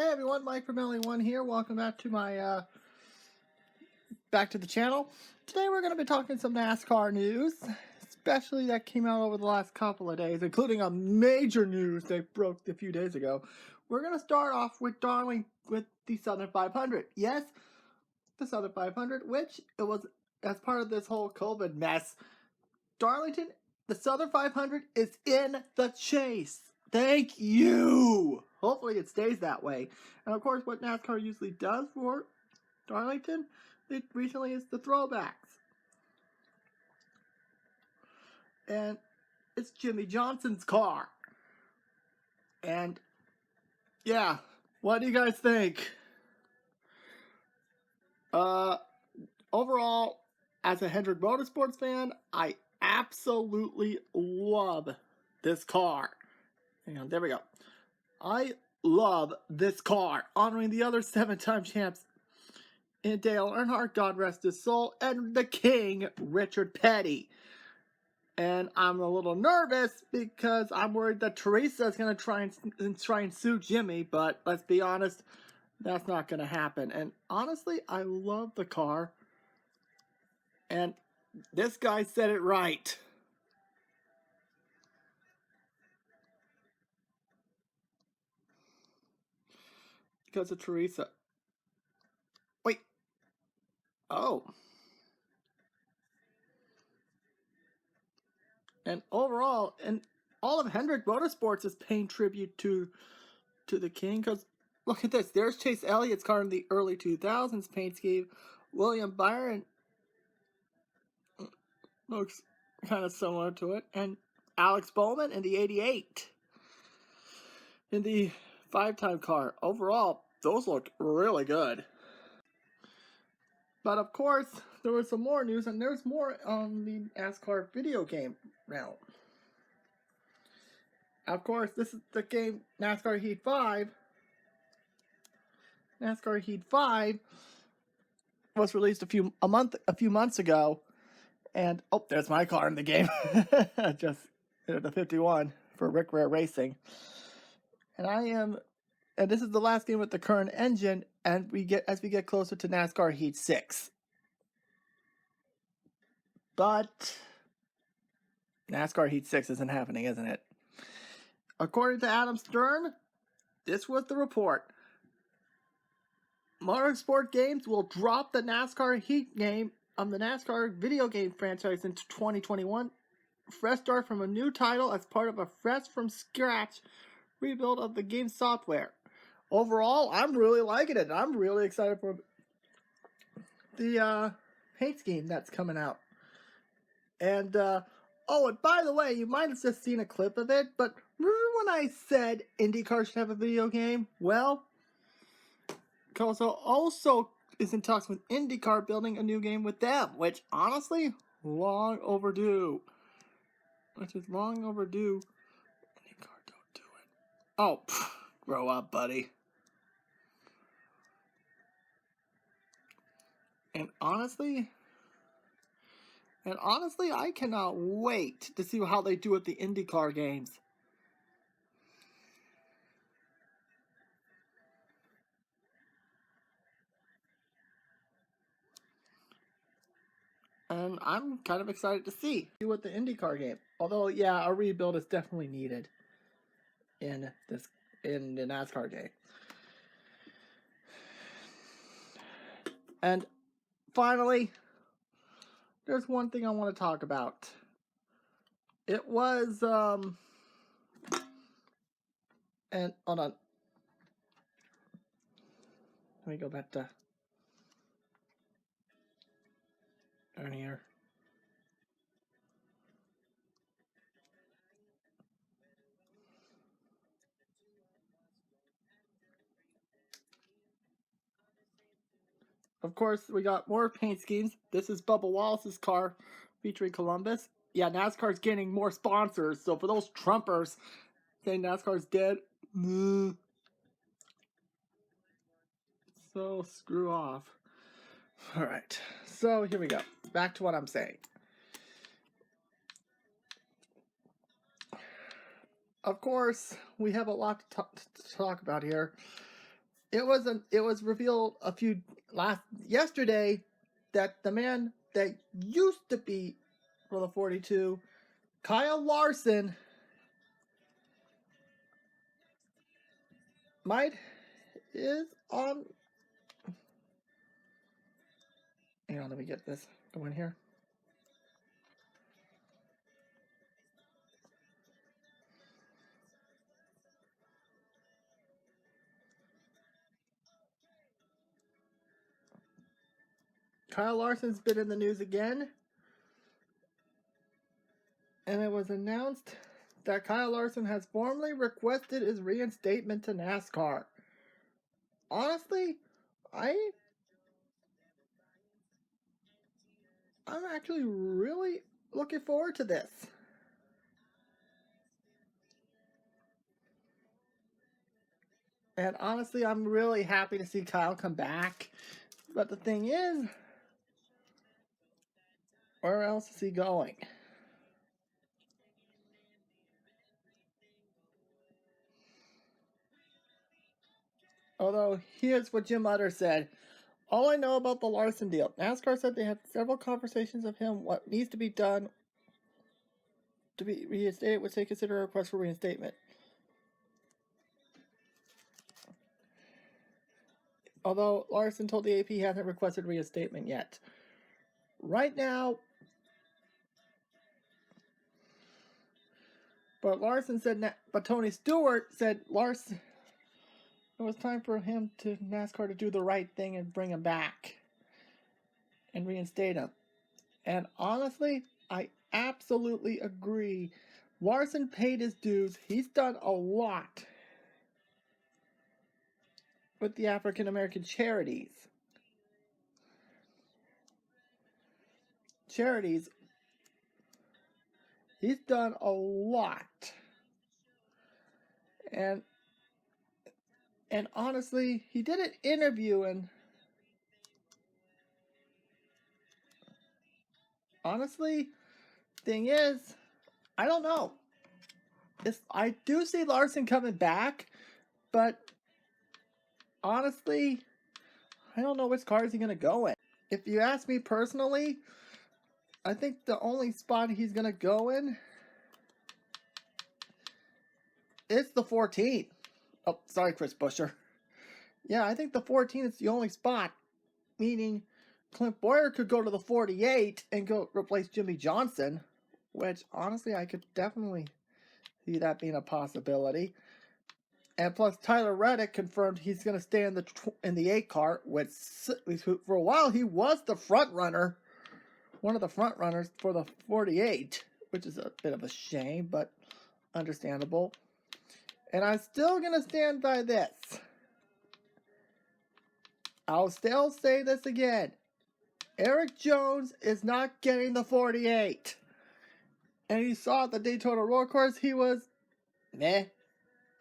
Hey everyone, Mike from LA1 here. Welcome back to my back to the channel. Today we're going to be talking some NASCAR news, especially that came out over the last couple of days, including a major news that broke a few days ago. We're going to start off with the Southern 500. Yes, the Southern 500, which it was as part of this whole COVID mess. Darlington, the Southern 500 is in the chase. Thank you! Hopefully it stays that way. And of course, what NASCAR usually does for Darlington, it recently is the throwbacks. And it's Jimmy Johnson's car. And yeah, what do you guys think? Overall, as a Hendrick Motorsports fan, I absolutely love this car. Hang on, there we go. I love this car, honoring the other 7-time champs in Dale Earnhardt, God rest his soul, and the King, Richard Petty. And I'm a little nervous because I'm worried that Teresa is going to try and sue Jimmy, but let's be honest, that's not going to happen. And honestly, I love the car. And this guy said it right. Because of Teresa. Wait. Oh. And overall, and all of Hendrick Motorsports is paying tribute to the King. Because look at this. There's Chase Elliott's car in the early 2000s paint scheme. William Byron looks kind of similar to it. And Alex Bowman in the 88. In the 5-time car. Overall, those look really good. But of course, there was some more news, and there's more on the NASCAR video game realm. Of course, this is the game NASCAR Heat 5. NASCAR Heat 5 was released a few months ago, and oh, there's my car in the game. Just the 51 for Rick Rare Racing. And this is the last game with the current engine, and as we get closer to NASCAR Heat 6. But NASCAR Heat 6 isn't happening, isn't it? According to Adam Stern, this was the report. Motorsport Games will drop the NASCAR Heat game of the NASCAR video game franchise into 2021. Fresh start from a new title as part of a fresh from scratch rebuild of the game software. Overall, I'm really liking it. I'm really excited for the paint scheme that's coming out. And, oh, and by the way, you might have just seen a clip of it, but remember when I said IndyCar should have a video game? Well, Koso also is in talks with IndyCar building a new game with them, which, honestly, long overdue. IndyCar, don't do it. Oh, grow up, buddy. And honestly, I cannot wait to see how they do with the IndyCar games. And I'm kind of excited to see with the IndyCar game. Although, yeah, a rebuild is definitely needed in the NASCAR game. And finally, there's one thing I want to talk about. It was, and hold on. Let me go back to earlier. Of course, we got more paint schemes. This is Bubba Wallace's car featuring Columbus. Yeah, NASCAR's getting more sponsors. So for those Trumpers saying NASCAR's dead, so screw off. All right, so here we go. Back to what I'm saying. Of course, we have a lot to talk about here. it was revealed yesterday that the man that used to be for the 42, Kyle Larson, is on. Hang on, let me get this going here. Kyle Larson's been in the news again, and it was announced that Kyle Larson has formally requested his reinstatement to NASCAR. Honestly, I'm actually really looking forward to this. And honestly, I'm really happy to see Kyle come back. But the thing is, where else is he going? Although, here's what Jim Utter said. All I know about the Larson deal, NASCAR said they had several conversations of him, what needs to be done to be reinstated, which they consider a request for reinstatement. Although Larson told the AP he hasn't requested reinstatement yet. Right now, but Tony Stewart said Larson, it was time for NASCAR to do the right thing and bring him back and reinstate him. And honestly, I absolutely agree. Larson paid his dues. He's done a lot with the African American charities. He's done a lot. And honestly, he did an interview, and honestly, thing is, I don't know. I do see Larson coming back, but honestly, I don't know which car is he going to go in. If you ask me personally, I think the only spot he's going to go in is the 14. Oh, sorry, Chris Buescher. Yeah, I think the 14 is the only spot, meaning Clint Boyer could go to the 48 and go replace Jimmy Johnson, which honestly I could definitely see that being a possibility. And plus, Tyler Reddick confirmed he's going to stay in the 8 car, which for a while he was the front runner, one of the front runners for the 48, which is a bit of a shame, but understandable. And I'm still going to stand by this. I'll still say this again. Eric Jones is not getting the 48. And you saw at the Daytona Road Course, he was meh.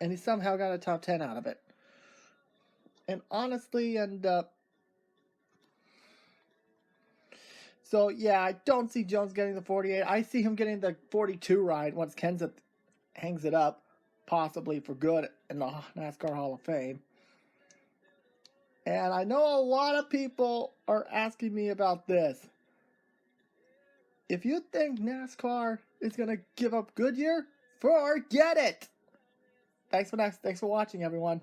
And he somehow got a top 10 out of it. And honestly, so yeah, I don't see Jones getting the 48. I see him getting the 42 ride once Kenseth hangs it up, possibly for good in the NASCAR Hall of Fame. And I know a lot of people are asking me about this. If you think NASCAR is going to give up Goodyear, forget it. Thanks for watching, everyone.